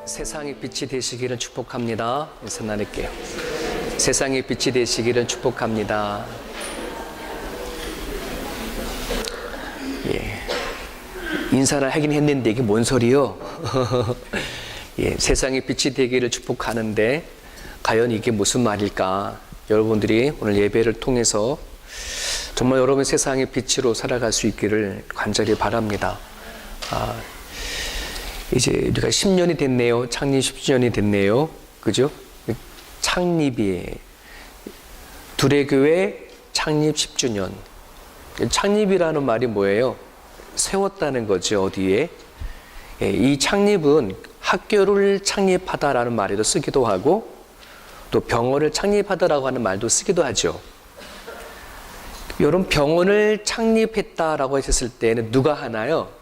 세상의 빛이 되시기를 축복합니다. 인사 나눌게요. 세상의 빛이 되시기를 축복합니다. 예. 인사를 하긴 했는데 이게 뭔 소리요? 예, 세상의 빛이 되기를 축복하는데 과연 이게 무슨 말일까? 여러분들이 오늘 예배를 통해서 정말 여러분 세상의 빛으로 살아갈 수 있기를 간절히 바랍니다. 이제 우리가 10년이 됐네요. 창립 10주년이 됐네요. 그죠? 창립이 두레교회 창립 10주년. 창립이라는 말이 뭐예요? 세웠다는 거죠. 어디에? 이 창립은 학교를 창립하다라는 말에도 쓰기도 하고 또 병원을 창립하다라고 하는 말도 쓰기도 하죠. 여러분 병원을 창립했다라고 했을 때는 누가 하나요?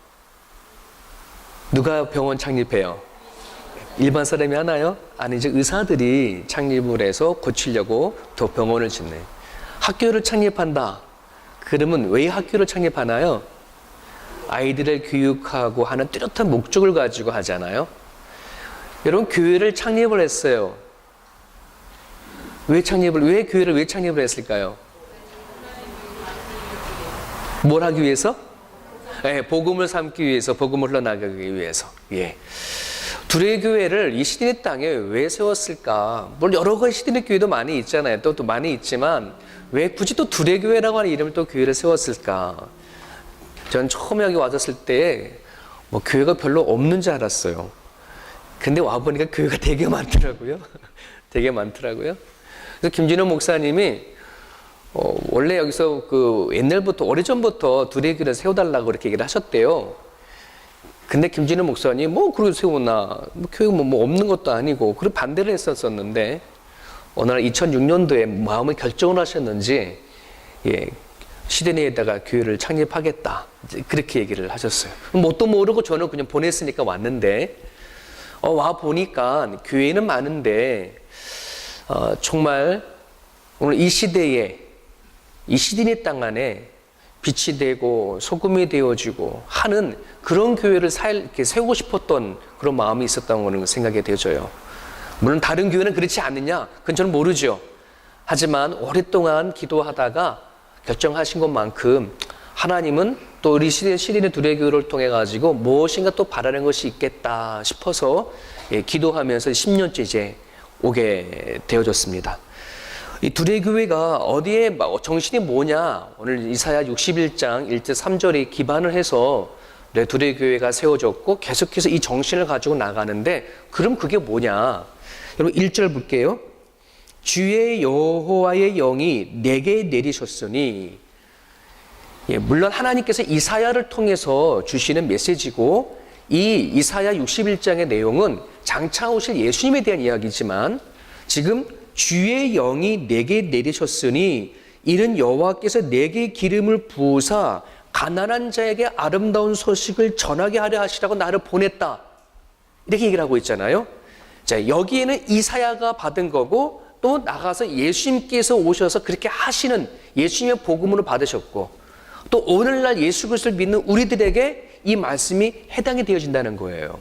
누가 병원 창립해요? 일반 사람이 하나요? 아니죠. 의사들이 창립을 해서 고치려고 또 병원을 짓네. 학교를 창립한다. 그러면 왜 학교를 창립하나요? 아이들을 교육하고 하는 뚜렷한 목적을 가지고 하잖아요. 여러분 교회를 창립을 했어요. 왜 교회를 왜 창립을 했을까요? 뭘 하기 위해서? 네, 복음을 삼기 위해서, 복음을 흘러나가기 위해서. 예. 두레교회를 이 시드니 땅에 왜 세웠을까? 물론 여러 가지 시드니 교회도 많이 있잖아요. 또 많이 있지만 왜 굳이 또 두레교회라고 하는 이름을 또 교회를 세웠을까? 전 처음에 여기 왔을 때 뭐 교회가 별로 없는 줄 알았어요. 근데 와보니까 교회가 되게 많더라고요. 되게 많더라고요. 그래서 김진호 목사님이 원래 여기서 옛날부터 오래전부터 두레교회를 세워달라고 그렇게 얘기를 하셨대요. 근데 김진우 목사님 그렇게 세우나 교육 없는 것도 아니고 그런 반대를 했었는데 어느 날 2006년도에 마음의 결정을 하셨는지 시드니에다가 교회를 창립하겠다 그렇게 얘기를 하셨어요. 뭣도 모르고 저는 그냥 보냈으니까 왔는데 와 보니까 교회는 많은데 정말 오늘 이 시대에 이 시드니 땅 안에 빛이 되고 소금이 되어지고 하는 그런 교회를 이렇게 세우고 싶었던 그런 마음이 있었다는 거는 생각이 되어져요. 물론 다른 교회는 그렇지 않느냐? 그건 저는 모르죠. 하지만 오랫동안 기도하다가 결정하신 것만큼 하나님은 또 우리 시드니 두레교회를 통해 가지고 무엇인가 또 바라는 것이 있겠다 싶어서 기도하면서 10년째 이제 오게 되어졌습니다. 이 두레교회가 어디에 정신이 뭐냐? 오늘 이사야 61장 1절 3절에 기반을 해서 두레교회가 세워졌고 계속해서 이 정신을 가지고 나가는데 그럼 그게 뭐냐? 여러분 1절 볼게요. 주의 여호와의 영이 내게 내리셨으니 물론 하나님께서 이사야를 통해서 주시는 메시지고 이 이사야 61장의 내용은 장차 오실 예수님에 대한 이야기지만 지금 주의 영이 내게 내리셨으니 이는 여호와께서 내게 기름을 부으사 가난한 자에게 아름다운 소식을 전하게 하려 하시라고 나를 보냈다. 이렇게 얘기를 하고 있잖아요. 자, 여기에는 이사야가 받은 거고 또 나가서 예수님께서 오셔서 그렇게 하시는 예수님의 복음으로 받으셨고 또 오늘날 예수 그리스도를 믿는 우리들에게 이 말씀이 해당이 되어진다는 거예요.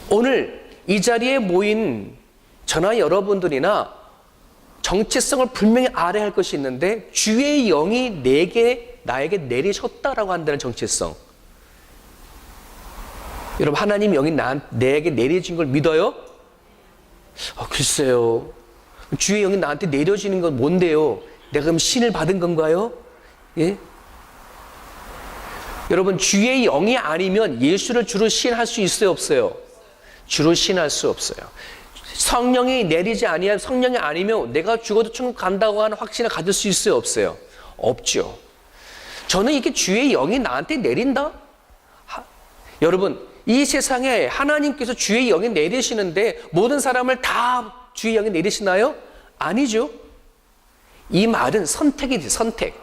오늘 이 자리에 모인 저나 여러분들이나 정체성을 분명히 알아야 할 것이 있는데 주의 영이 나에게 내리셨다라고 한다는 정체성. 여러분 하나님 영이 내게 내려진 걸 믿어요? 글쎄요. 주의 영이 나한테 내려지는 건 뭔데요? 내가 그럼 신을 받은 건가요? 예? 여러분 주의 영이 아니면 예수를 주로 신할 수 있어요? 없어요? 주로 신할 수 없어요. 성령이 내리지 아니하면 성령이 아니면 내가 죽어도 천국 간다고 하는 확신을 가질 수 있어요? 없어요? 없죠. 저는 이게 주의 영이 나한테 내린다? 여러분 이 세상에 하나님께서 주의 영이 내리시는데 모든 사람을 다 주의 영이 내리시나요? 아니죠. 이 말은 선택이지 선택.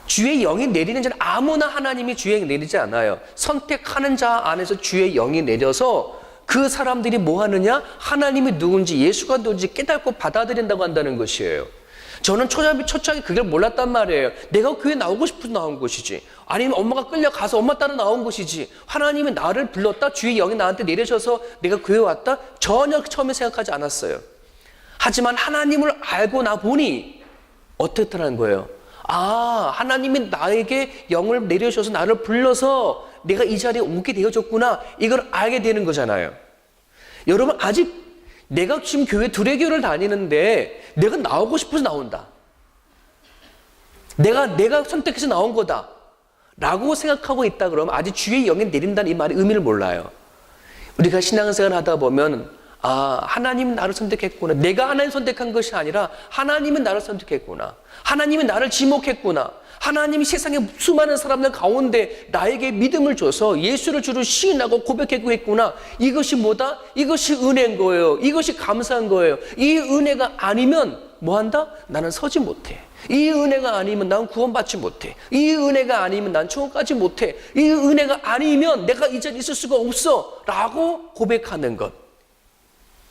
주의 영이 내리는 자는 아무나 하나님이 주의 영이 내리지 않아요. 선택하는 자 안에서 주의 영이 내려서 그 사람들이 뭐 하느냐? 하나님이 누군지 예수가 누군지 깨닫고 받아들인다고 한다는 것이에요. 저는 초창에 그걸 몰랐단 말이에요. 내가 교회 나오고 싶어서 나온 것이지, 아니면 엄마가 끌려가서 엄마 따라 나온 것이지, 하나님이 나를 불렀다, 주의 영이 나한테 내려셔서 내가 교회 왔다, 전혀 처음에 생각하지 않았어요. 하지만 하나님을 알고 나 보니 어떻다는 거예요? 아, 하나님이 나에게 영을 내려셔서 나를 불러서 내가 이 자리에 오게 되어졌구나, 이걸 알게 되는 거잖아요. 여러분, 아직 내가 지금 교회 두레교를 다니는데 내가 나오고 싶어서 나온다, 내가 선택해서 나온 거다 라고 생각하고 있다 그러면 아직 주의 영이 내린다는 이 말의 의미를 몰라요. 우리가 신앙생활 하다 보면, 아, 하나님은 나를 선택했구나, 내가 하나님 선택한 것이 아니라 하나님은 나를 선택했구나, 하나님은 나를 지목했구나, 하나님이 세상의 수많은 사람들 가운데 나에게 믿음을 줘서 예수를 주로 시인하고 고백하고 했구나, 이것이 뭐다? 이것이 은혜인 거예요. 이것이 감사한 거예요. 이 은혜가 아니면 뭐한다? 나는 서지 못해. 이 은혜가 아니면 난 구원받지 못해. 이 은혜가 아니면 난 천국 가지 못해. 이 은혜가 아니면 내가 이 자리에 있을 수가 없어 라고 고백하는 것,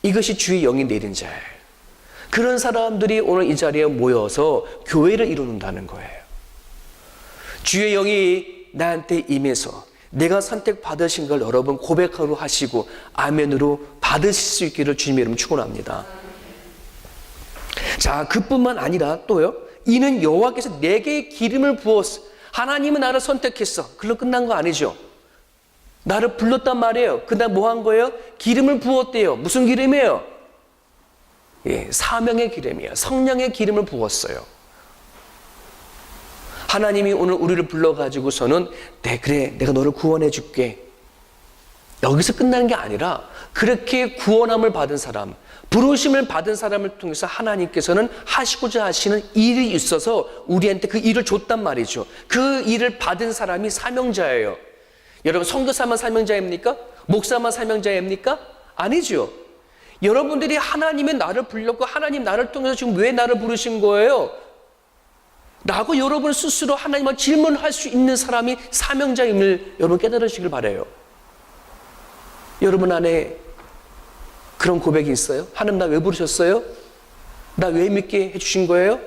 이것이 주의 영이 내린 자예요. 그런 사람들이 오늘 이 자리에 모여서 교회를 이루는다는 거예요. 주의 영이 나한테 임해서 내가 선택받으신 걸 여러분 고백하러 하시고 아멘으로 받으실 수 있기를 주님의 이름으로 축원합니다. 자, 그뿐만 아니라 또요, 이는 여호와께서 내게 기름을 부었어. 하나님은 나를 선택했어. 그걸로 끝난 거 아니죠. 나를 불렀단 말이에요. 그다음 뭐 한 거예요? 기름을 부었대요. 무슨 기름이에요? 예, 사명의 기름이에요. 성령의 기름을 부었어요. 하나님이 오늘 우리를 불러가지고서는 네, 그래, 내가 너를 구원해 줄게, 여기서 끝나는 게 아니라 그렇게 구원함을 받은 사람, 부르심을 받은 사람을 통해서 하나님께서는 하시고자 하시는 일이 있어서 우리한테 그 일을 줬단 말이죠. 그 일을 받은 사람이 사명자예요. 여러분, 선교사만 사명자입니까? 목사만 사명자입니까? 아니죠. 여러분들이 하나님의 나를 불렀고 하나님 나를 통해서 지금 왜 나를 부르신 거예요? 라고 여러분 스스로 하나님을 질문할 수 있는 사람이 사명자임을 여러분 깨달으시길 바라요. 여러분 안에 그런 고백이 있어요? 하나님 나 왜 부르셨어요? 나 왜 믿게 해주신 거예요?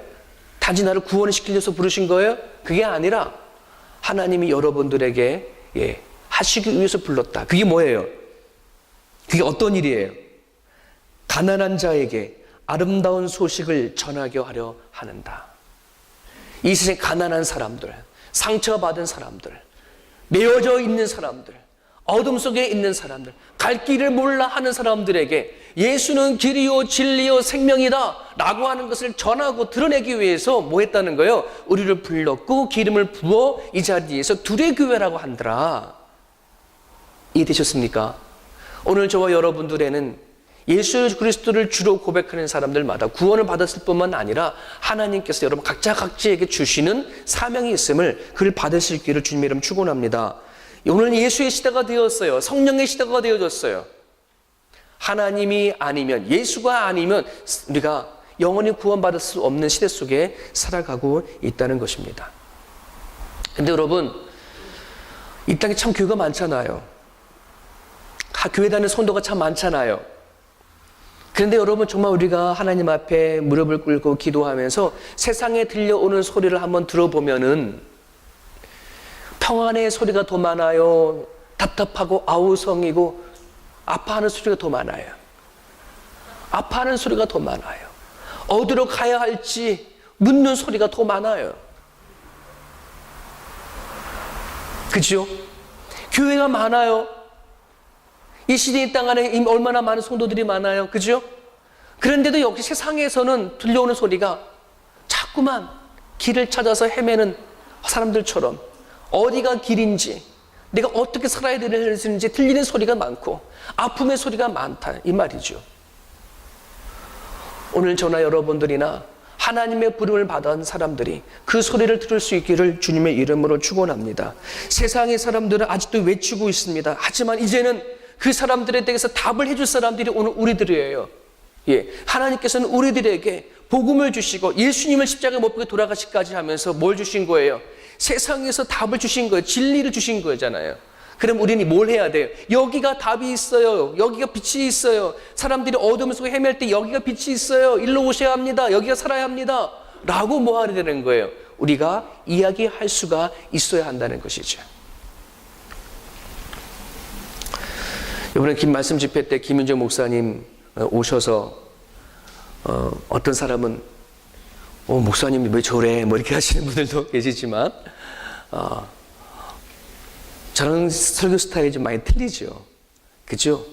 단지 나를 구원시키려서 부르신 거예요? 그게 아니라 하나님이 여러분들에게 하시기 위해서 불렀다. 그게 뭐예요? 그게 어떤 일이에요? 가난한 자에게 아름다운 소식을 전하게 하려 하는다. 이 세상에 가난한 사람들, 상처받은 사람들, 메어져 있는 사람들, 어둠 속에 있는 사람들, 갈 길을 몰라 하는 사람들에게 예수는 길이요 진리요 생명이다 라고 하는 것을 전하고 드러내기 위해서 뭐 했다는 거예요? 우리를 불렀고 기름을 부어 이 자리에서 두레교회라고 한더라. 이해되셨습니까? 오늘 저와 여러분들에는 예수 그리스도를 주로 고백하는 사람들마다 구원을 받았을 뿐만 아니라 하나님께서 여러분 각자 각지에게 주시는 사명이 있음을 그를 받으실 길을 주님의 이름 축원합니다. 오늘 예수의 시대가 되었어요. 성령의 시대가 되어졌어요. 하나님이 아니면, 예수가 아니면 우리가 영원히 구원받을 수 없는 시대 속에 살아가고 있다는 것입니다. 근데 여러분, 이 땅에 참 교회가 많잖아요. 교회 다니는 성도가 참 많잖아요. 그런데 여러분, 정말 우리가 하나님 앞에 무릎을 꿇고 기도하면서 세상에 들려오는 소리를 한번 들어보면은 평안의 소리가 더 많아요? 답답하고 아우성이고 아파하는 소리가 더 많아요? 아파하는 소리가 더 많아요? 어디로 가야 할지 묻는 소리가 더 많아요? 그죠? 교회가 많아요. 이 시대의 땅 안에 얼마나 많은 성도들이 많아요. 그죠? 그런데도 역시 세상에서는 들려오는 소리가 자꾸만 길을 찾아서 헤매는 사람들처럼 어디가 길인지, 내가 어떻게 살아야 되는지 들리는 소리가 많고 아픔의 소리가 많다 이 말이죠. 오늘 저나 여러분들이나 하나님의 부름을 받은 사람들이 그 소리를 들을 수 있기를 주님의 이름으로 축원합니다. 세상의 사람들은 아직도 외치고 있습니다. 하지만 이제는 그 사람들에 대해서 답을 해줄 사람들이 오늘 우리들이에요. 하나님께서는 우리들에게 복음을 주시고 예수님을 십자가에 못 박혀 돌아가시기까지 하면서 뭘 주신 거예요? 세상에서 답을 주신 거예요. 진리를 주신 거잖아요. 그럼 우리는 뭘 해야 돼요? 여기가 답이 있어요. 여기가 빛이 있어요. 사람들이 어둠 속에 헤맬 때 여기가 빛이 있어요. 일로 오셔야 합니다. 여기가 살아야 합니다. 라고 뭐 하야 되는 거예요? 우리가 이야기할 수가 있어야 한다는 것이죠. 이번에 긴 말씀 집회 때 김윤정 목사님 오셔서 어떤 사람은 목사님이 왜 저래? 뭐 이렇게 하시는 분들도 계시지만 저는 설교 스타일이 좀 많이 틀리죠. 그죠?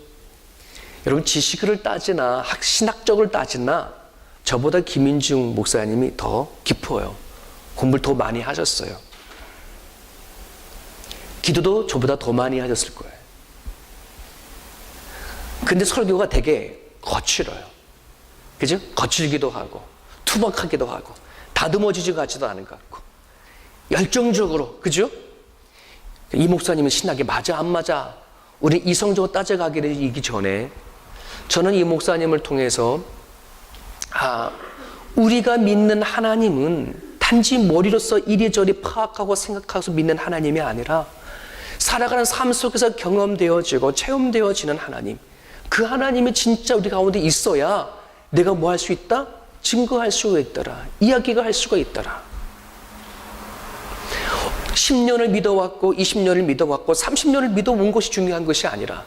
여러분 지식을 따지나 신학적을 따지나 저보다 김윤중 목사님이 더 깊어요. 공부를 더 많이 하셨어요. 기도도 저보다 더 많이 하셨을 거예요. 근데 설교가 되게 거칠어요. 그죠? 거칠기도 하고 투박하기도 하고 다듬어지지 같지도 않은 것 같고 열정적으로, 그죠? 이 목사님은 신학이 맞아 안 맞아 우리 이성적으로 따져가기를 이기 전에 저는 이 목사님을 통해서 우리가 믿는 하나님은 단지 머리로서 이리저리 파악하고 생각하고 믿는 하나님이 아니라 살아가는 삶 속에서 경험되어지고 체험되어지는 하나님, 그 하나님이 진짜 우리 가운데 있어야 내가 뭐 할 수 있다? 증거할 수가 있더라. 이야기가 할 수가 있더라. 10년을 믿어왔고 20년을 믿어왔고 30년을 믿어온 것이 중요한 것이 아니라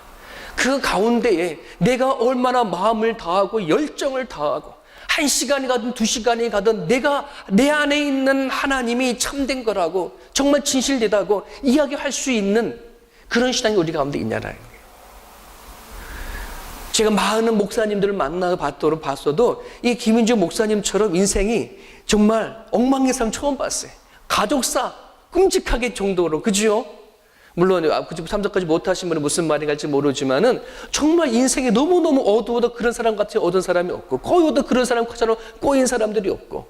그 가운데에 내가 얼마나 마음을 다하고 열정을 다하고 1시간이 가든 2시간이 가든 내가 내 안에 있는 하나님이 참된 거라고 정말 진실되다고 이야기할 수 있는 그런 신앙이 우리 가운데 있냐는 거예요. 제가 많은 목사님들을 봤어도 이 김윤중 목사님처럼 인생이 정말 엉망의 삶 처음 봤어요. 가족사 끔찍하게 정도로, 그죠? 물론 참석하지 못하신 분은 무슨 말이 갈지 모르지만은 정말 인생이 너무너무 어두워도 그런 사람 같이 어두운 사람이 없고 꼬여도 그런 사람처럼 꼬인 사람들이 없고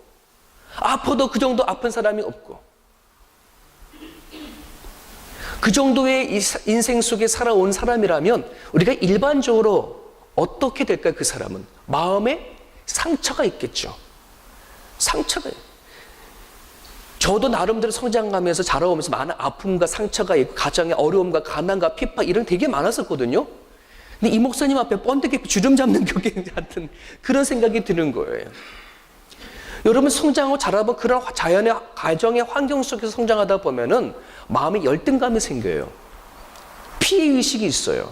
아파도 그 정도 아픈 사람이 없고 그 정도의 인생 속에 살아온 사람이라면 우리가 일반적으로 어떻게 될까요? 그 사람은 마음에 상처가 있겠죠. 상처가 저도 나름대로 성장하면서 자라오면서 많은 아픔과 상처가 있고 가정의 어려움과 가난과 핍박 이런 되게 많았었거든요. 근데 이 목사님 앞에 번데기 주름 잡는 격에 같은 그런 생각이 드는 거예요. 여러분 성장하고 자라면 그런 자연의 가정의 환경 속에서 성장하다 보면은 마음에 열등감이 생겨요. 피해의식이 있어요.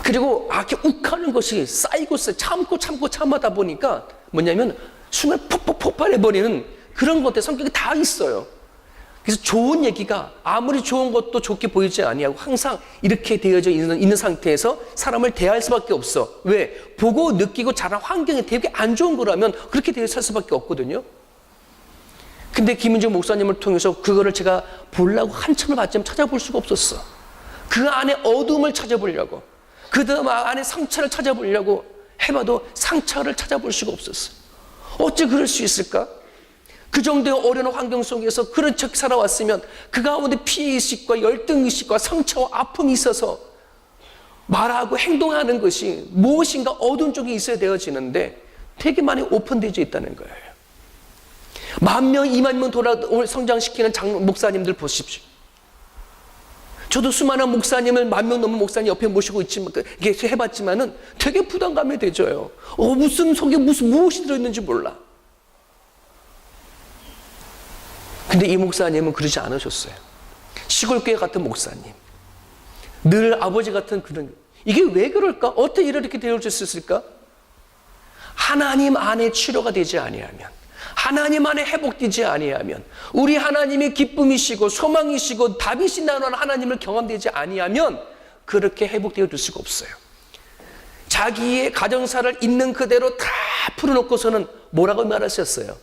그리고 이렇게 욱하는 것이 쌓이고 참다 보니까 뭐냐면 순간 폭발해버리는 그런 것들 성격이 다 있어요. 그래서 좋은 얘기가 아무리 좋은 것도 좋게 보이지 아니하고 항상 이렇게 되어져 있는 상태에서 사람을 대할 수밖에 없어. 왜? 보고 느끼고 자란 환경이 되게 안 좋은 거라면 그렇게 되어 살 수밖에 없거든요. 근데 김윤정 목사님을 통해서 그거를 제가 보려고 한참을 봤지만 찾아볼 수가 없었어. 그 안에 어둠을 찾아보려고 그 안에 상처를 찾아보려고 해봐도 상처를 찾아볼 수가 없었어. 어찌 그럴 수 있을까? 그 정도의 어려운 환경 속에서 그런 척 살아왔으면 그 가운데 피해의식과 열등의식과 상처와 아픔이 있어서 말하고 행동하는 것이 무엇인가 어두운 쪽에 있어야 되어지는데 되게 많이 오픈되어 있다는 거예요. 10,000명, 20,000명 성장시키는 목사님들 보십시오. 저도 수많은 목사님을 10,000명 넘는 목사님 옆에 모시고 있지만 이렇게 해봤지만은 되게 부담감이 되져요. 무슨 속에 무엇이 들어있는지 몰라. 근데 이 목사님은 그러지 않으셨어요. 시골교회 같은 목사님, 늘 아버지 같은 그런 이게 왜 그럴까? 어떻게 이렇게 되어질 수 있을까? 하나님 안에 치료가 되지 아니하면, 하나님 안에 회복되지 아니하면, 우리 하나님이 기쁨이시고 소망이시고 답이신다는 하나님을 경험되지 아니하면 그렇게 회복되어질 수가 없어요. 자기의 가정사를 있는 그대로 다 풀어놓고서는 뭐라고 말하셨어요?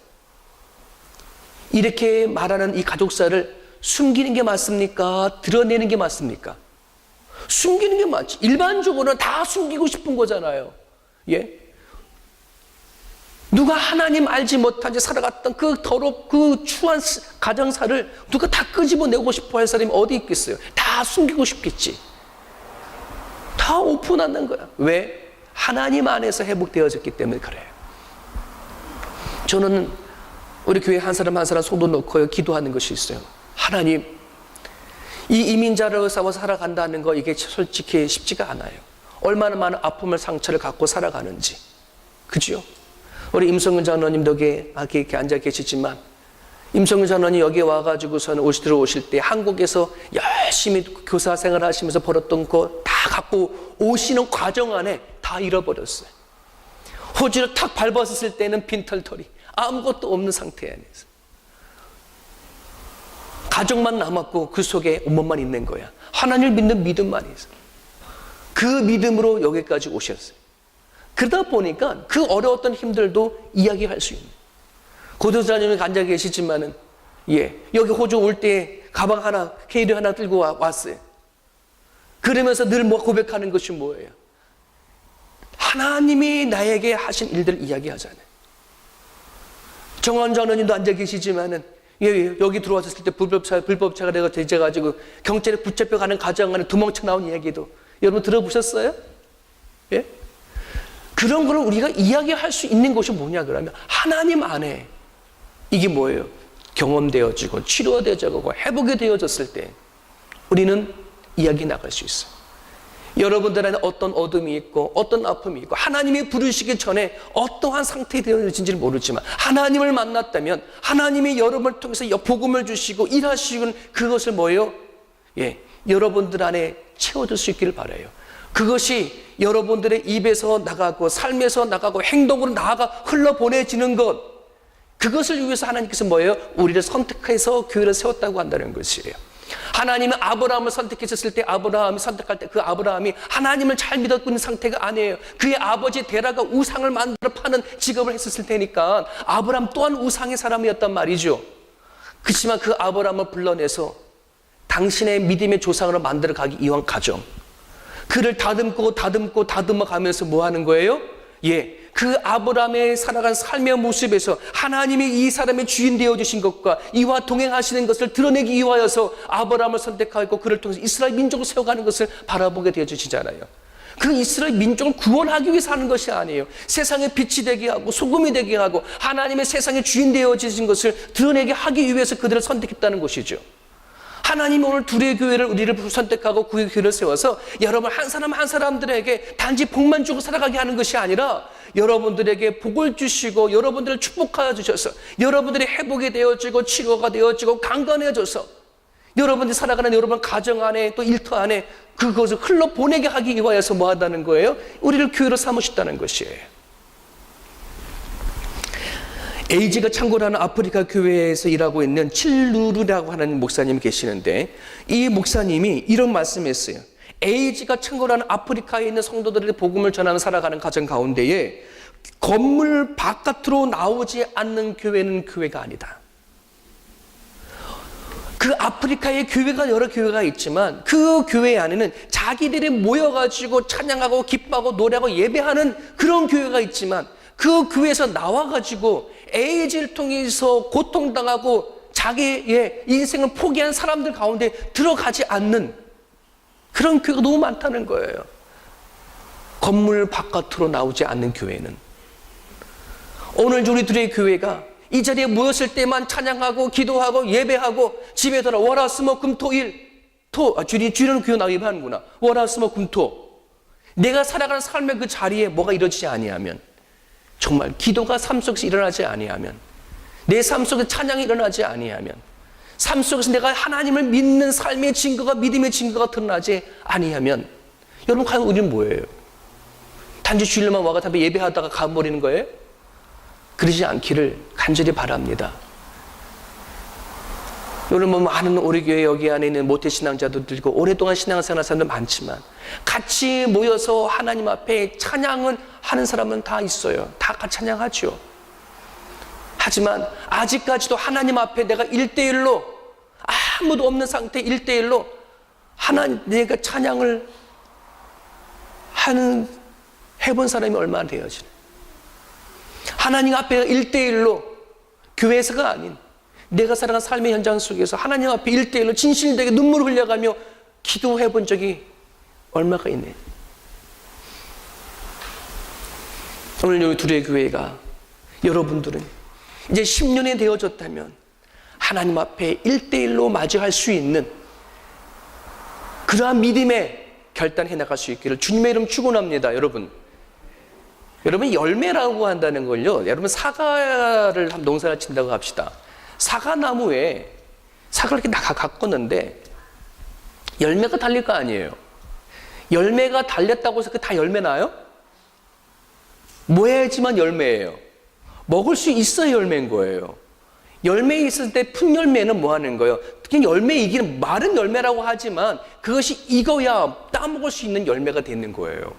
이렇게 말하는 이 가족사를 숨기는 게 맞습니까? 드러내는 게 맞습니까? 숨기는 게 맞지. 일반적으로는 다 숨기고 싶은 거잖아요. 예? 누가 하나님 알지 못한 채 살아갔던 그 더럽고 그 추한 가정사를 누가 다 끄집어내고 싶어 할 사람이 어디 있겠어요? 다 숨기고 싶겠지. 다 오픈하는 거야. 왜? 하나님 안에서 회복되어졌기 때문에 그래요. 저는 우리 교회 한 사람 한 사람 손도 놓고 기도하는 것이 있어요. 하나님, 이 이민자를 싸워 살아간다는 거 이게 솔직히 쉽지가 않아요. 얼마나 많은 아픔을 상처를 갖고 살아가는지. 그죠? 우리 임성근 장로님도 이렇게 앉아 계시지만, 임성근 장로님 여기 와가지고서는 들어오실 때 한국에서 열심히 교사 생활 하시면서 벌었던 거 다 갖고 오시는 과정 안에 다 잃어버렸어요. 호주를 탁 밟았을 때는 빈털터리, 아무것도 없는 상태 안에서 가족만 남았고 그 속에 온몸만 있는 거야. 하나님을 믿는 믿음만 있어. 그 믿음으로 여기까지 오셨어요. 그러다 보니까 그 어려웠던 힘들도 이야기할 수 있는. 고도사님이 앉아 계시지만은, 여기 호주 올 때 가방 하나, 캐리 하나 들고 왔어요. 그러면서 늘 고백하는 것이 뭐예요? 하나님이 나에게 하신 일들을 이야기하잖아요. 정원 장로님도 앉아 계시지만은, 여기 들어왔을 때 불법차가 되어가지고 경찰에 붙잡혀가는 가정 안에 도망쳐 나온 이야기도 여러분 들어보셨어요? 예? 그런 걸 우리가 이야기할 수 있는 것이 뭐냐 그러면 하나님 안에 이게 뭐예요? 경험되어지고 치료되어지고 회복이 되어졌을 때 우리는 이야기 나갈 수 있어요. 여러분들에는 어떤 어둠이 있고 어떤 아픔이 있고 하나님이 부르시기 전에 어떠한 상태에 되어진지를 모르지만 하나님을 만났다면 하나님이 여러분을 통해서 복음을 주시고 일하시는 그것을 뭐예요? 여러분들 안에 채워줄 수 있기를 바라요. 그것이 여러분들의 입에서 나가고 삶에서 나가고 행동으로 나아가 흘러보내지는 것, 그것을 위해서 하나님께서 뭐예요? 우리를 선택해서 교회를 세웠다고 한다는 것이에요. 하나님은 아브라함을 선택했을 때 아브라함이 선택할 때 그 아브라함이 하나님을 잘 믿었고 있는 상태가 아니에요. 그의 아버지 데라가 우상을 만들어 파는 직업을 했었을 테니까 아브라함 또한 우상의 사람이었단 말이죠. 그렇지만 그 아브라함을 불러내서 당신의 믿음의 조상으로 만들어 가기 위한 과정, 그를 다듬어 가면서 뭐 하는 거예요? 그 아브라함의 살아간 삶의 모습에서 하나님이 이 사람의 주인 되어주신 것과 이와 동행하시는 것을 드러내기 위하여서 아브라함을 선택하고 그를 통해서 이스라엘 민족을 세워가는 것을 바라보게 되어주시잖아요. 그 이스라엘 민족을 구원하기 위해서 하는 것이 아니에요. 세상의 빛이 되게 하고 소금이 되게 하고 하나님의 세상의 주인 되어주신 것을 드러내게 하기 위해서 그들을 선택했다는 것이죠. 하나님이 오늘 둘의 교회를 우리를 선택하고 그 교회를 세워서 여러분 한 사람 한 사람들에게 단지 복만 주고 살아가게 하는 것이 아니라 여러분들에게 복을 주시고 여러분들을 축복하여 주셔서 여러분들이 회복이 되어지고 치료가 되어지고 강건해져서 여러분들이 살아가는 여러분 가정 안에 또 일터 안에 그것을 흘러보내게 하기 위하여서 뭐 한다는 거예요? 우리를 교회로 삼으셨다는 것이에요. 에이지가 창고라는 아프리카 교회에서 일하고 있는 칠루루라고 하는 목사님이 계시는데 이 목사님이 이런 말씀했어요. 에이지가 창고라는 아프리카에 있는 성도들에게 복음을 전하는 살아가는 가정 가운데에 건물 바깥으로 나오지 않는 교회는 교회가 아니다. 그 아프리카에 교회가 여러 교회가 있지만 그 교회 안에는 자기들이 모여가지고 찬양하고 기뻐하고 노래하고 예배하는 그런 교회가 있지만 그 교회에서 나와가지고 에이즈를 통해서 고통당하고 자기의 인생을 포기한 사람들 가운데 들어가지 않는 그런 교회가 너무 많다는 거예요. 건물 바깥으로 나오지 않는 교회는. 오늘 우리 둘의 교회가 이 자리에 모였을 때만 찬양하고 기도하고 예배하고 집에 돌아 월화수목금토일 주일은 교회 나와 예배하는구나. 월화수목금토 내가 살아가는 삶의 그 자리에 뭐가 이루어지지 아니하면, 정말 기도가 삶 속에서 일어나지 아니하면, 내 삶 속에 찬양이 일어나지 아니하면, 삶 속에서 내가 하나님을 믿는 삶의 증거가 믿음의 증거가 드러나지 아니하면 여러분 과연 우리는 뭐예요? 단지 주일만 와가 예배하다가 가버리는 거예요? 그러지 않기를 간절히 바랍니다. 여러분 많은 우리 교회 여기 안에 있는 모태신앙자들도 있고 오랫동안 신앙생활 하는 사람들 많지만 같이 모여서 하나님 앞에 찬양을 하는 사람은 다 있어요. 다 같이 찬양하죠. 하지만 아직까지도 하나님 앞에 내가 1대1로 아무도 없는 상태 1대1로 내가 찬양을 해본 사람이 얼마나 되어지나. 하나님 앞에 1대1로 교회에서가 아닌 내가 살아간 삶의 현장 속에서 하나님 앞에 1대1로 진실되게 눈물을 흘려가며 기도해 본 적이 얼마가 있네. 오늘 여기 둘의 교회가 여러분들은 이제 10년이 되어졌다면 하나님 앞에 1대1로 맞이할 수 있는 그러한 믿음의 결단해 나갈 수 있기를 주님의 이름 축원합니다. 여러분 여러분 열매라고 한다는 걸요. 여러분 사과를 농사를 친다고 합시다. 사과나무에 사과를 이렇게 가꿨는데 열매가 달릴 거 아니에요. 열매가 달렸다고 해서 그 다 열매 나요? 모여야지만 열매예요. 먹을 수 있어야 열매인 거예요. 열매 있을 때 푼 열매는 뭐 하는 거예요? 특히 열매이기는 마른 열매라고 하지만 그것이 익어야 따먹을 수 있는 열매가 되는 거예요.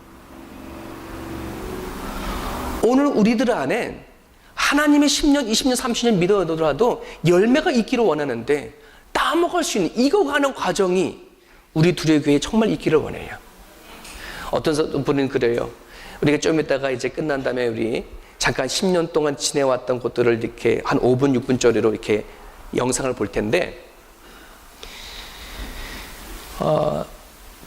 오늘 우리들 안에 하나님의 10년, 20년, 30년 믿어더라도 열매가 있기를 원하는데 따먹을 수 있는 익어가는 과정이 우리 둘의 교회에 정말 있기를 원해요. 어떤 분은 그래요. 우리가 좀 이따가 이제 끝난 다음에 우리 잠깐 10년 동안 지내왔던 것들을 이렇게 한 5분, 6분짜리로 이렇게 영상을 볼 텐데,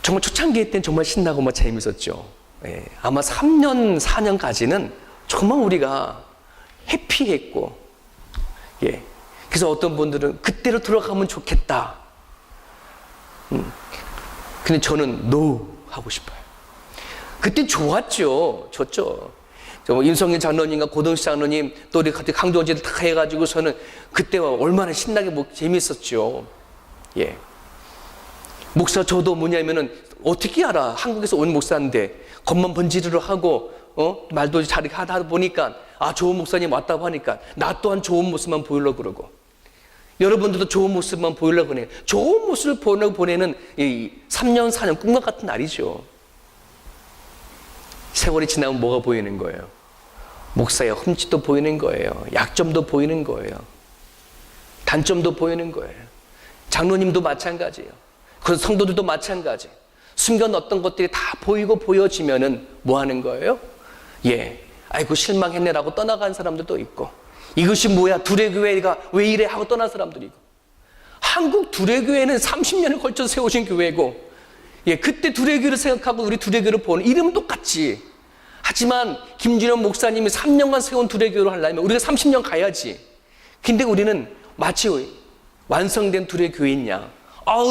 정말 초창기 때는 정말 신나고 뭐 재밌었죠. 예, 아마 3년, 4년까지는 정말 우리가 해피했고, 예. 그래서 어떤 분들은 그때로 돌아가면 좋겠다. 근데 저는 no 하고 싶어요. 그때 좋았죠. 좋죠. 임성현 장로님과 고동식 장로님 또 우리 같이 강조지를 다 해가지고서는 그때 얼마나 신나게 재밌었죠. 예. 목사 저도 뭐냐면은 어떻게 알아? 한국에서 온 목사인데 겉만 번지르르 하고 말도 잘 하다 보니까 좋은 목사님 왔다고 하니까 나 또한 좋은 모습만 보이려고 그러고 여러분들도 좋은 모습만 보이려고 그러네요. 좋은 모습을 보내는 이 3년 4년 꿈과 같은 날이죠. 세월이 지나면 뭐가 보이는 거예요? 목사의 흠집도 보이는 거예요. 약점도 보이는 거예요. 단점도 보이는 거예요. 장로님도 마찬가지예요. 그 성도들도 마찬가지. 숨겨놨던 것들이 다 보이고 보여지면은 뭐 하는 거예요? 예, 아이고 실망했네라고 떠나간 사람들도 있고, 이것이 뭐야? 두레교회가 왜 이래? 하고 떠난 사람들이 있고. 한국 두레교회는 30년을 걸쳐 세우신 교회고, 예, 그때 두레교를 생각하고 우리 두레교를 보는 이름은 똑같지. 하지만 김준현 목사님이 3년간 세운 두레교를 하려면 우리가 30년 가야지. 근데 우리는 마치 완성된 두레교회냐?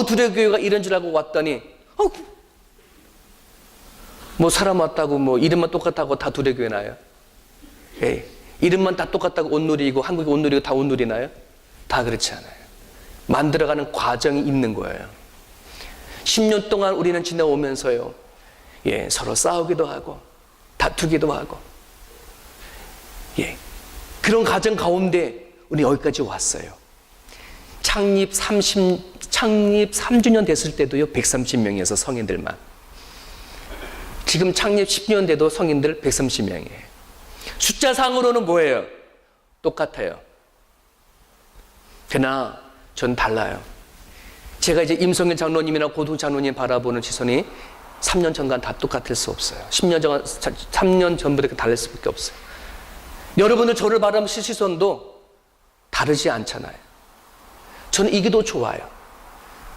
두레교회가 이런 줄 알고 왔더니 뭐 사람 왔다고 뭐 이름만 똑같다고 다 두레교회 나요? 예, 이름만 다 똑같다고 온누리이고 한국이 온누리고 다 온누리 나요? 다 그렇지 않아요. 만들어가는 과정이 있는 거예요. 10년 동안 우리는 지나오면서요, 예, 서로 싸우기도 하고 다투기도 하고, 예, 그런 과정 가운데 우리 여기까지 왔어요. 창립 3주년 됐을 때도요 130명이어서 성인들만. 지금 창립 10년 돼도 성인들 130명이에요. 숫자상으로는 뭐예요? 똑같아요. 그러나 전 달라요. 제가 이제 임성현 장로님이나 고동 장로님 바라보는 시선이 3년 전과 다 똑같을 수 없어요. 3년 전부터 다를 수밖에 없어요. 여러분들 저를 바라보는 시선도 다르지 않잖아요. 저는 이게 더 좋아요.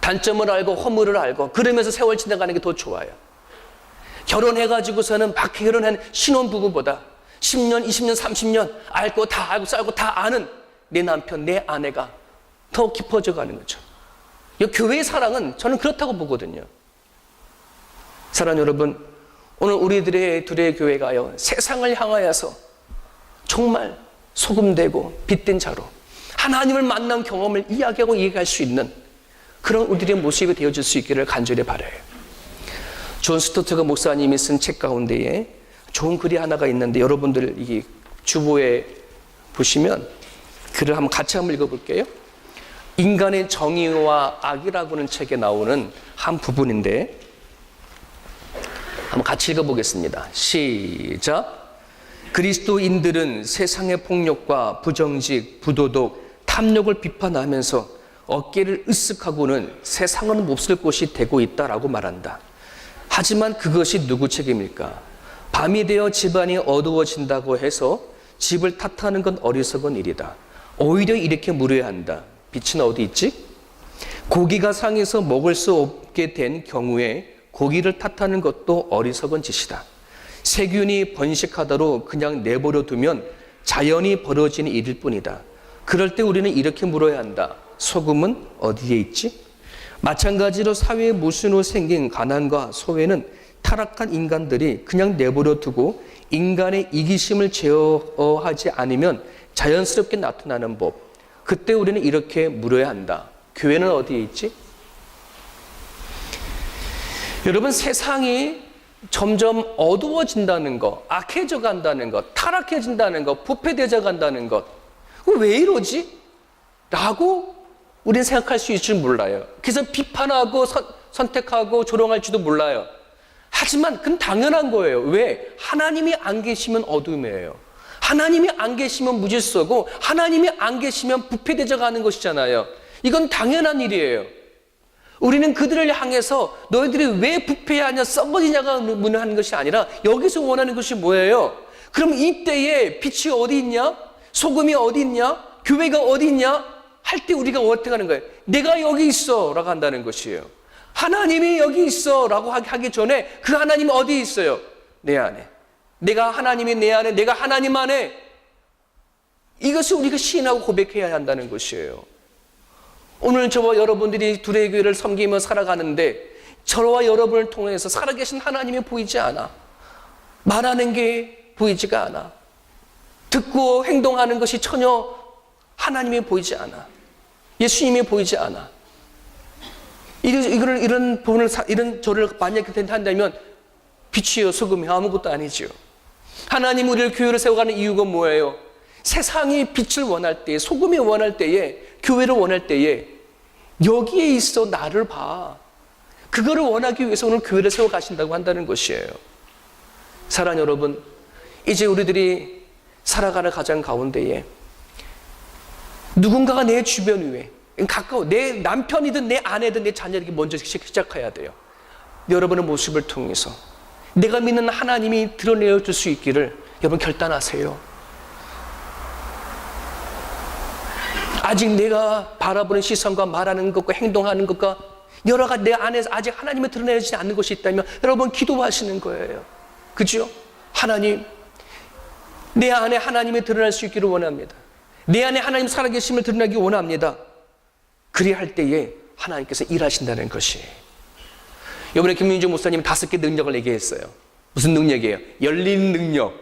단점을 알고 허물을 알고 그러면서 세월 지나가는 게 더 좋아요. 결혼해가지고서는 막 결혼한 신혼부부보다 10년, 20년, 30년 알고 다 알고 싸우고 다 아는 내 남편, 내 아내가 더 깊어져 가는 거죠. 이 교회의 사랑은 저는 그렇다고 보거든요. 사랑하는 여러분, 오늘 우리들의 둘의 교회가요, 세상을 향하여서 정말 소금되고 빛된 자로 하나님을 만난 경험을 이야기하고 얘기할 수 있는 그런 우리들의 모습이 되어줄 수 있기를 간절히 바라요. 존 스토트가 목사님이 쓴 책 가운데에 좋은 글이 하나가 있는데 여러분들 이 주보에 보시면 글을 같이 한번 읽어볼게요. 인간의 정의와 악이라고 하는 책에 나오는 한 부분인데 한번 같이 읽어보겠습니다. 시작. 그리스도인들은 세상의 폭력과 부정직, 부도덕, 탐욕을 비판하면서 어깨를 으쓱하고는 세상은 몹쓸 곳이 되고 있다라고 말한다. 하지만 그것이 누구 책임일까? 밤이 되어 집안이 어두워진다고 해서 집을 탓하는 건 어리석은 일이다. 오히려 이렇게 물어야 한다. 빛은 어디 있지? 고기가 상해서 먹을 수 없게 된 경우에 고기를 탓하는 것도 어리석은 짓이다. 세균이 번식하도록 그냥 내버려 두면 자연이 벌어지는 일일 뿐이다. 그럴 때 우리는 이렇게 물어야 한다. 소금은 어디에 있지? 마찬가지로 사회의 모순으로 생긴 가난과 소외는 타락한 인간들이 그냥 내버려 두고 인간의 이기심을 제어하지 않으면 자연스럽게 나타나는 법. 그때 우리는 이렇게 물어야 한다. 교회는 어디에 있지? 여러분, 세상이 점점 어두워진다는 것, 악해져 간다는 것, 타락해진다는 것, 부패되져 간다는 것. 왜 이러지? 라고 우리는 생각할 수 있을 줄 몰라요. 그래서 비판하고 선택하고 조롱할지도 몰라요. 하지만 그건 당연한 거예요. 왜? 하나님이 안 계시면 어둠이에요. 하나님이 안 계시면 무질서고 하나님이 안 계시면 부패되져 가는 것이잖아요. 이건 당연한 일이에요. 우리는 그들을 향해서 너희들이 왜 부패하냐 썩어지냐가 문의하는 것이 아니라 여기서 원하는 것이 뭐예요? 그럼 이때에 빛이 어디 있냐? 소금이 어디 있냐? 교회가 어디 있냐? 할 때 우리가 어떻게 하는 거예요? 내가 여기 있어 라고 한다는 것이에요. 하나님이 여기 있어 라고 하기 전에 그 하나님이 어디 있어요? 내 안에. 내가 하나님이 내 안에, 내가 하나님 안에. 이것을 우리가 시인하고 고백해야 한다는 것이에요. 오늘 저와 여러분들이 둘의 교회를 섬기며 살아가는데 저와 여러분을 통해서 살아계신 하나님이 보이지 않아. 말하는 게 보이지가 않아. 듣고 행동하는 것이 전혀 하나님이 보이지 않아. 예수님이 보이지 않아. 이런 부분을, 이런 저를 만약에 한다면 빛이요, 소금이 아무것도 아니죠. 하나님 우리를 교회로 세워가는 이유가 뭐예요? 세상이 빛을 원할 때에, 소금이 원할 때에, 교회를 원할 때에 여기에 있어 나를 봐. 그거를 원하기 위해서 오늘 교회를 세워가신다고 한다는 것이에요. 사랑하는 여러분, 이제 우리들이 살아가는 가정 가운데에 누군가가 내 주변 위에 가까워, 내 남편이든 내 아내든 내 자녀에게 먼저 시작해야 돼요. 여러분의 모습을 통해서 내가 믿는 하나님이 드러내어 줄 수 있기를 여러분 결단하세요. 아직 내가 바라보는 시선과 말하는 것과 행동하는 것과 여러 가지 내 안에서 아직 하나님을 드러내지 않는 것이 있다면 여러분 기도하시는 거예요. 그죠? 하나님, 내 안에 하나님이 드러날 수 있기를 원합니다. 내 안에 하나님 살아계심을 드러나기 원합니다. 그리할 때에 하나님께서 일하신다는 것이에요. 이번에 김민주 목사님이 5개 능력을 얘기했어요. 무슨 능력이에요? 열린 능력,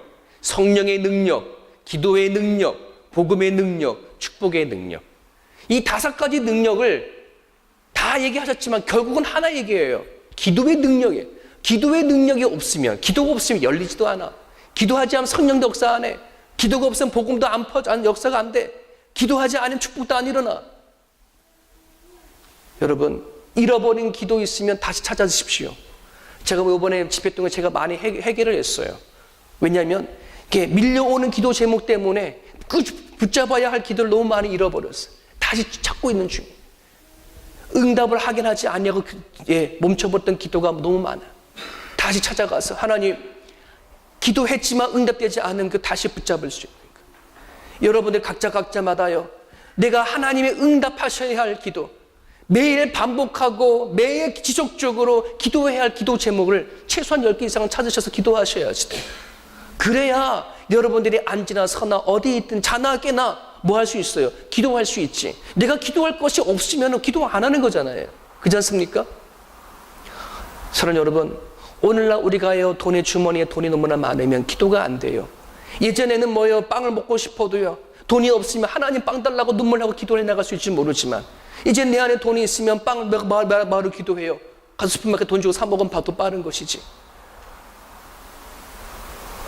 성령의 능력, 기도의 능력, 복음의 능력, 축복의 능력. 이 5가지 능력을 다 얘기하셨지만 결국은 하나 얘기예요. 기도의 능력이에요. 기도의 능력이 없으면, 기도가 없으면 열리지도 않아. 기도하지 않으면 성령도 역사 안 해. 기도가 없으면 복음도 안 퍼져, 역사가 안 돼. 기도하지 않으면 축복도 안 일어나. 여러분, 잃어버린 기도 있으면 다시 찾아주십시오. 제가 이번에 집회 동안 제가 많이 해결을 했어요. 왜냐하면 이렇게 밀려오는 기도 제목 때문에 붙잡아야 할 기도를 너무 많이 잃어버렸어요. 다시 찾고 있는 중이에요. 응답을 하긴 하지 않냐고 멈춰버렸던 기도가 너무 많아요. 다시 찾아가서 하나님, 기도했지만 응답되지 않은 그 다시 붙잡을 수 있는 거. 여러분들 각자마다요, 내가 하나님의 응답하셔야 할 기도, 매일 반복하고 매일 지속적으로 기도해야 할 기도 제목을 최소한 10개 이상은 찾으셔서 기도하셔야지 돼요. 그래야 여러분들이 앉으나 서나 어디 있든 자나 깨나 뭐 할 수 있어요? 기도할 수 있지. 내가 기도할 것이 없으면 기도 안 하는 거잖아요. 그렇지 않습니까? 사랑하는 여러분, 오늘날 우리가요, 돈의 주머니에 돈이 너무나 많으면 기도가 안 돼요. 예전에는 뭐요, 빵을 먹고 싶어도요, 돈이 없으면 하나님 빵 달라고 눈물하고 기도해 나갈 수 있을지 모르지만 이제 내 안에 돈이 있으면 빵을 바로 기도해요. 가서 슈퍼마켓 돈 주고 사 먹으면 더 빠른 것이지.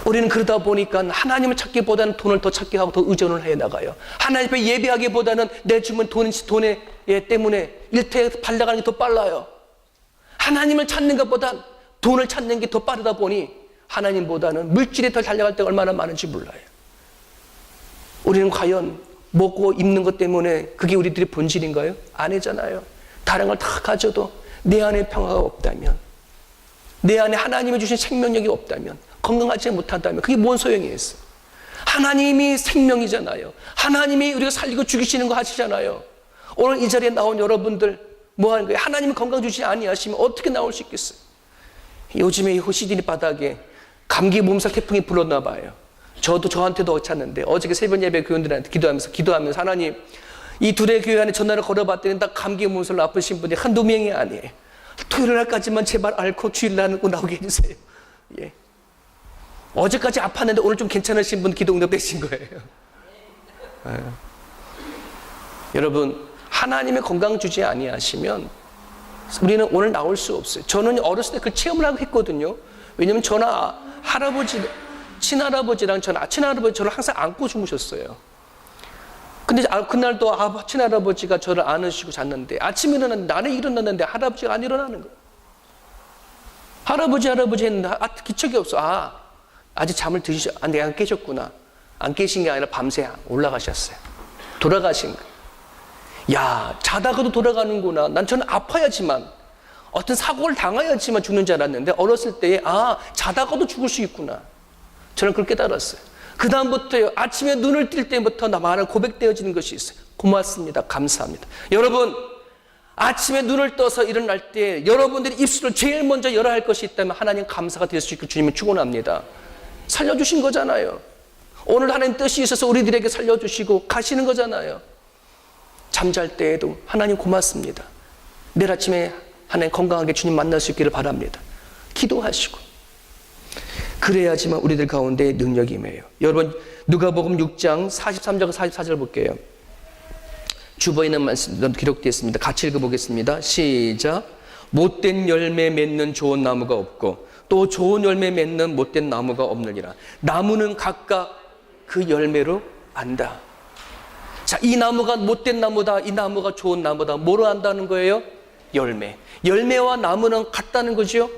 우리는 그러다 보니까 하나님을 찾기보다는 돈을 더 찾게 하고 더 의존을 해 나가요. 하나님 앞에 예배하기보다는 내 주문 돈에 때문에 일터에 발라가는 게 더 빨라요. 하나님을 찾는 것보다 돈을 찾는 게 더 빠르다 보니 하나님보다는 물질에 더 달려갈 때가 얼마나 많은지 몰라요. 우리는 과연 먹고 입는 것 때문에 그게 우리들의 본질인가요? 아니잖아요. 다른 걸 다 가져도 내 안에 평화가 없다면, 내 안에 하나님이 주신 생명력이 없다면, 건강하지 못한다면 그게 뭔 소용이 있어? 하나님이 생명이잖아요. 하나님이 우리가 살리고 죽이시는 거 하시잖아요. 오늘 이 자리에 나온 여러분들 뭐 하는 거예요? 하나님이 건강 주시지 아니하시면 어떻게 나올 수 있겠어요? 요즘에 이 시드니 바닥에 감기 몸살 태풍이 불었나 봐요. 저한테도 쳤는데 어저께 새벽 예배 교인들한테 기도하면서 하나님, 이 둘의 교회 안에 전화를 걸어봤더니 딱 감기 몸살로 아프신 분이 한두 명이 아니에요. 토요일 날까지만 제발 앓고 주일 날 나오게 해주세요. 예. 어제까지 아팠는데 오늘 좀 괜찮으신 분 기도 응답되신 거예요. 네. 여러분, 하나님의 건강 주지 아니하시면 우리는 오늘 나올 수 없어요. 저는 어렸을 때 그 체험을 하고 했거든요. 왜냐면 저나 할아버지, 친할아버지랑 친할아버지 저를 항상 안고 주무셨어요. 근데 그날도 친할아버지가 저를 안으시고 잤는데 아침에 일어났는데 나는 일어났는데 할아버지가 안 일어나는 거예요. 할아버지 했는데 기척이 없어. 아직 잠을 안 깨셨구나. 안 깨신 게 아니라 밤새 올라가셨어요. 돌아가신 거예요. 야, 자다가도 돌아가는구나. 저는 아파야지만, 어떤 사고를 당해야지만 죽는 줄 알았는데, 어렸을 때에, 자다가도 죽을 수 있구나. 저는 그걸 깨달았어요. 그 다음부터요, 아침에 눈을 뜰 때부터 나만을 고백되어지는 것이 있어요. 고맙습니다. 감사합니다. 여러분, 아침에 눈을 떠서 일어날 때, 여러분들이 입술을 제일 먼저 열어야 할 것이 있다면, 하나님 감사가 될 수 있고 주님을 축원합니다. 살려주신 거잖아요. 오늘 하나님 뜻이 있어서 우리들에게 살려주시고 가시는 거잖아요. 잠잘 때에도 하나님 고맙습니다. 내일 아침에 하나님 건강하게 주님 만날 수 있기를 바랍니다. 기도하시고 그래야지만 우리들 가운데 능력이 임해요. 여러분, 누가복음 6장 43절 44절 볼게요. 주보에는 말씀 기록되어 있습니다. 같이 읽어보겠습니다. 시작. 못된 열매 맺는 좋은 나무가 없고 또 좋은 열매 맺는 못된 나무가 없느니라. 나무는 각각 그 열매로 안다. 자, 이 나무가 못된 나무다, 이 나무가 좋은 나무다. 뭐로 안다는 거예요? 열매. 열매와 나무는 같다는 거죠.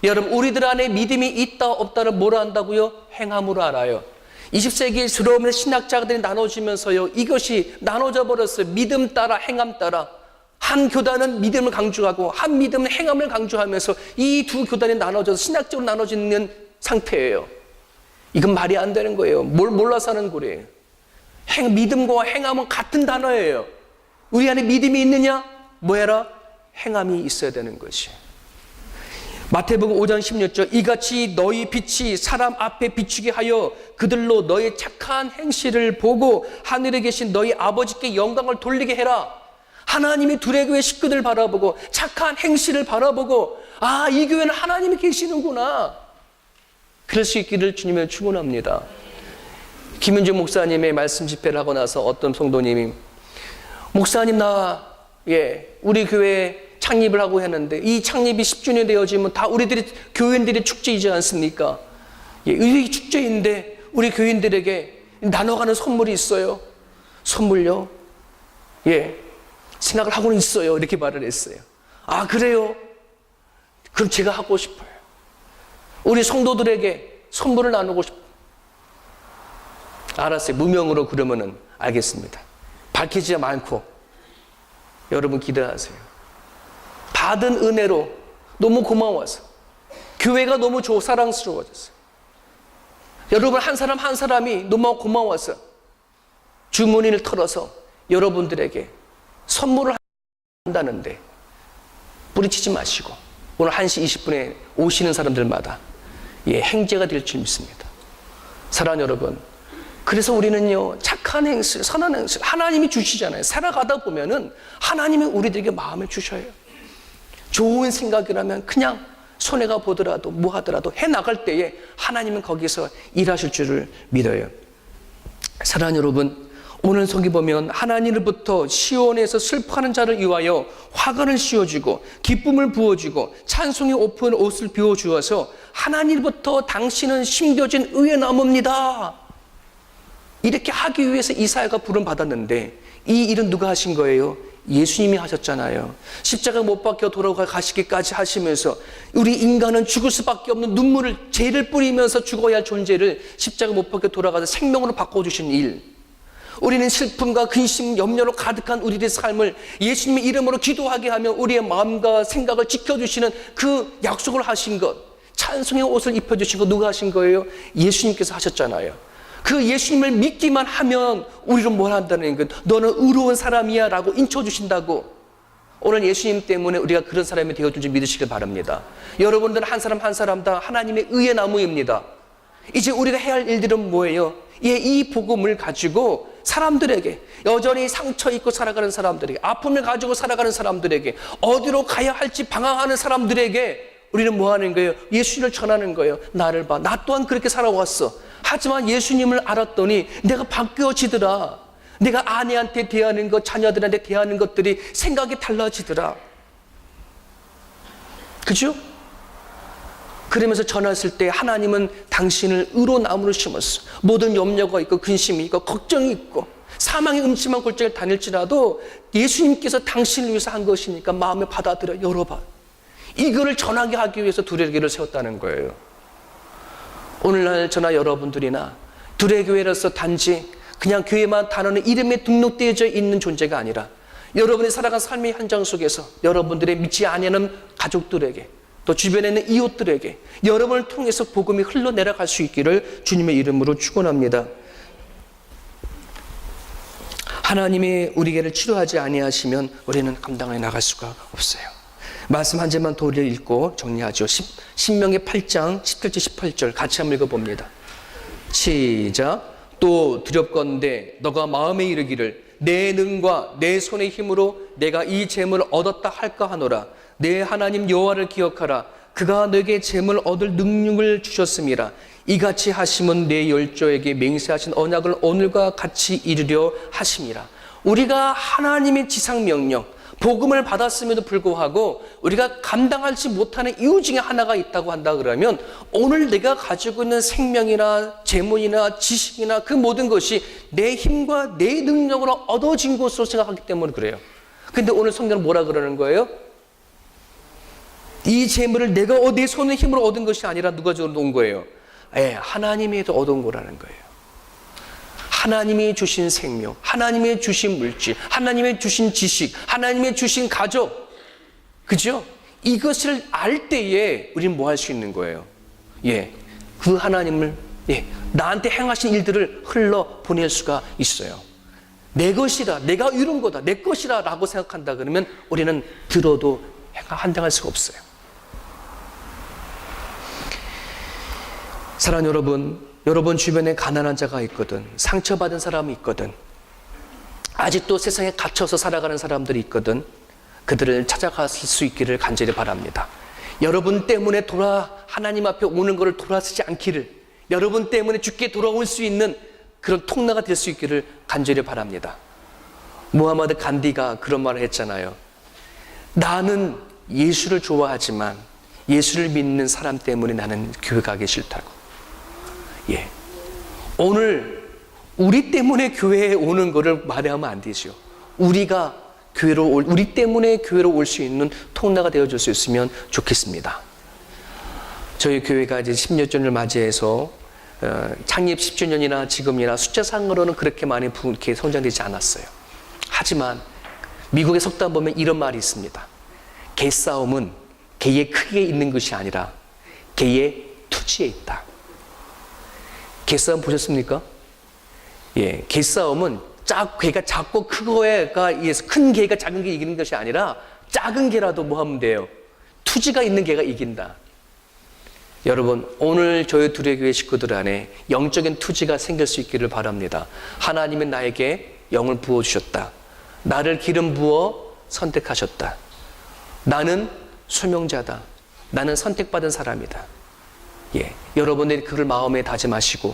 여러분, 우리들 안에 믿음이 있다 없다를 뭐로 안다고요? 행함으로 알아요. 20세기에 주로 없는 신학자들이 나눠지면서요, 이것이 나눠져 버렸어요. 믿음 따라 행함 따라. 한 교단은 믿음을 강조하고 한 믿음은 행함을 강조하면서 이 두 교단이 나눠져서 신학적으로 나눠지는 상태예요. 이건 말이 안 되는 거예요. 뭘 몰라서 하는 거래요. 믿음과 행함은 같은 단어예요. 우리 안에 믿음이 있느냐? 뭐해라? 행함이 있어야 되는 것이. 마태복음 5장 16절, 이같이 너희 빛이 사람 앞에 비추게 하여 그들로 너희 착한 행실을 보고 하늘에 계신 너희 아버지께 영광을 돌리게 해라. 하나님이 둘의 교회 식구들 바라보고 착한 행실을 바라보고, 이 교회는 하나님이 계시는구나. 그럴 수 있기를 주님을 축원합니다. 김윤주 목사님의 말씀 집회를 하고 나서 어떤 성도님이, 목사님 우리 교회 창립을 하고 했는데 이 창립이 10주년 되어지면 다 우리들이 교인들의 축제이지 않습니까? 이 축제인데 우리 교인들에게 나눠가는 선물이 있어요. 선물요? 생각을 하고는 있어요. 이렇게 말을 했어요. 그래요? 그럼 제가 하고 싶어요. 우리 성도들에게 선물을 나누고 싶어요. 알았어요. 무명으로 그러면은 알겠습니다. 밝히지 않고 여러분 기도하세요. 받은 은혜로 너무 고마워서 교회가 너무 사랑스러워졌어요. 여러분 한 사람 한 사람이 너무 고마워서 주머니를 털어서 여러분들에게 선물을 한다는데 뿌리치지 마시고 오늘 1시 20분에 오시는 사람들마다 행제가 될 줄 믿습니다. 사랑하는 여러분, 그래서 우리는요, 착한 행실, 선한 행실, 하나님이 주시잖아요. 살아가다 보면은 하나님이 우리들에게 마음을 주셔요. 좋은 생각이라면 그냥 손해가 보더라도 뭐 하더라도 해나갈 때에 하나님은 거기서 일하실 줄을 믿어요. 사랑하는 여러분, 오늘 성기 보면 하나님으로부터 시온에서 슬퍼하는 자를 위하여 화관을 씌워주고 기쁨을 부어주고 찬송의 옷을 비워주어서 하나님으로부터 당신은 심겨진 의의 나무입니다. 이렇게 하기 위해서 이사야가 부름받았는데 이 일은 누가 하신 거예요? 예수님이 하셨잖아요. 십자가 못 박혀 돌아가시기까지 하시면서 우리 인간은 죽을 수밖에 없는 눈물을 죄를 뿌리면서 죽어야 할 존재를 십자가 못 박혀 돌아가서 생명으로 바꿔주신 일. 우리는 슬픔과 근심, 염려로 가득한 우리의 삶을 예수님의 이름으로 기도하게 하면 우리의 마음과 생각을 지켜주시는 그 약속을 하신 것, 찬송의 옷을 입혀주신 것 누가 하신 거예요? 예수님께서 하셨잖아요. 그 예수님을 믿기만 하면 우리는 뭘 한다는 것, 너는 의로운 사람이야 라고 인쳐주신다고. 오늘 예수님 때문에 우리가 그런 사람이 되어준지 믿으시길 바랍니다. 여러분들은 한 사람 한 사람 다 하나님의 의의 나무입니다. 이제 우리가 해야 할 일들은 뭐예요? 이 복음을 가지고 사람들에게, 여전히 상처 입고 살아가는 사람들에게, 아픔을 가지고 살아가는 사람들에게, 어디로 가야 할지 방황하는 사람들에게 우리는 뭐 하는 거예요? 예수님을 전하는 거예요. 나를 봐. 나 또한 그렇게 살아왔어. 하지만 예수님을 알았더니 내가 바뀌어지더라. 내가 아내한테 대하는 것, 자녀들한테 대하는 것들이 생각이 달라지더라. 그죠? 그러면서 전했을 때 하나님은 당신을 의로 나무로 심었어. 모든 염려가 있고 근심이 있고 걱정이 있고 사망의 음침한 골짜기를 다닐지라도 예수님께서 당신을 위해서 한 것이니까 마음에 받아들여 열어봐. 이거를 전하게 하기 위해서 두레교회를 세웠다는 거예요. 오늘날 저나 여러분들이나 두레교회로서 단지 그냥 교회만 단어는 이름에 등록되어져 있는 존재가 아니라 여러분이 살아간 삶의 현장 속에서 여러분들의 믿지 아니하는 가족들에게 또 주변에 있는 이웃들에게 여러분을 통해서 복음이 흘러내려갈 수 있기를 주님의 이름으로 축원합니다. 하나님이 우리에게를 치료하지 아니하시면 우리는 감당해 나갈 수가 없어요. 말씀 한 절만 더 읽고 정리하죠. 신명기 8장 17절 18절 같이 한번 읽어봅니다. 시작. 또 두렵건대 너가 마음에 이르기를 내 능과 내 손의 힘으로 내가 이 재물을 얻었다 할까 하노라. 내 하나님 여호와를 기억하라. 그가 너에게 재물 얻을 능력을 주셨음이라. 이같이 하심은 내 열조에게 맹세하신 언약을 오늘과 같이 이루려 하심이라. 우리가 하나님의 지상명령 복음을 받았음에도 불구하고 우리가 감당하지 못하는 이유 중에 하나가 있다고 한다 그러면 오늘 내가 가지고 있는 생명이나 재물이나 지식이나 그 모든 것이 내 힘과 내 능력으로 얻어진 것으로 생각하기 때문에 그래요. 근데 오늘 성경은 뭐라 그러는 거예요? 이 재물을 내가 내 손의 힘으로 얻은 것이 아니라 누가 준 거예요? 하나님이 얻은 거라는 거예요. 하나님이 주신 생명, 하나님이 주신 물질, 하나님이 주신 지식, 하나님이 주신 가족, 그죠? 이것을 알 때에 우리는 뭐 할 수 있는 거예요? 그 하나님을 나한테 행하신 일들을 흘러 보낼 수가 있어요. 내 것이다, 내가 이룬 거다, 내 것이다 라고 생각한다 그러면 우리는 들어도 한당할 수가 없어요. 사랑하는 여러분 주변에 가난한 자가 있거든, 상처받은 사람이 있거든, 아직도 세상에 갇혀서 살아가는 사람들이 있거든, 그들을 찾아갈 수 있기를 간절히 바랍니다. 여러분 때문에 하나님 앞에 오는 것을 돌아서지 않기를, 여러분 때문에 주께 돌아올 수 있는 그런 통로가 될 수 있기를 간절히 바랍니다. 무하마드 간디가 그런 말을 했잖아요. 나는 예수를 좋아하지만 예수를 믿는 사람 때문에 나는 교회 가기 싫다고. 오늘 우리 때문에 교회에 오는 것을 말하면 안 되죠. 우리 때문에 교회로 올 수 있는 통로가 되어줄 수 있으면 좋겠습니다. 저희 교회가 이제 10년전을 맞이해서 창립 10주년이나 지금이나 숫자상으로는 그렇게 많이 성장되지 않았어요. 하지만 미국의 석단 보면 이런 말이 있습니다. 개싸움은 개의 크기에 있는 것이 아니라 개의 투지에 있다. 개싸움 보셨습니까? 개싸움은 개가 작고 크고가 의해서 큰 개가 작은 게 이기는 것이 아니라 작은 개라도 뭐 하면 돼요? 투지가 있는 개가 이긴다. 여러분, 오늘 저희 두레교회 식구들 안에 영적인 투지가 생길 수 있기를 바랍니다. 하나님은 나에게 영을 부어주셨다. 나를 기름 부어 선택하셨다. 나는 소명자다. 나는 선택받은 사람이다. 여러분들이 그걸 마음에 다짐하시고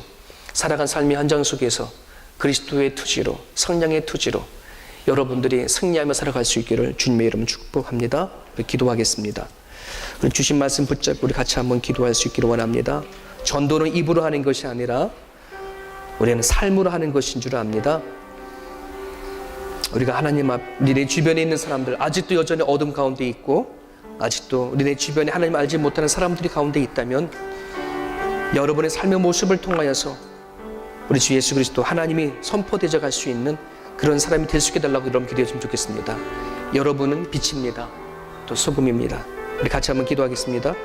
살아간 삶의 현장 속에서 그리스도의 투지로, 성령의 투지로 여러분들이 승리하며 살아갈 수 있기를 주님의 이름으로 축복합니다. 기도하겠습니다. 주신 말씀 붙잡고 우리 같이 한번 기도할 수 있기를 원합니다. 전도는 입으로 하는 것이 아니라 우리는 삶으로 하는 것인 줄 압니다. 우리가 하나님 앞, 우리 내 주변에 있는 사람들, 아직도 여전히 어둠 가운데 있고 아직도 우리 내 주변에 하나님 알지 못하는 사람들이 가운데 있다면 여러분의 삶의 모습을 통하여서 우리 주 예수 그리스도 하나님이 선포되어 갈 수 있는 그런 사람이 될 수 있게 달라고 여러분 기도했으면 좋겠습니다. 여러분은 빛입니다. 또 소금입니다. 우리 같이 한번 기도하겠습니다.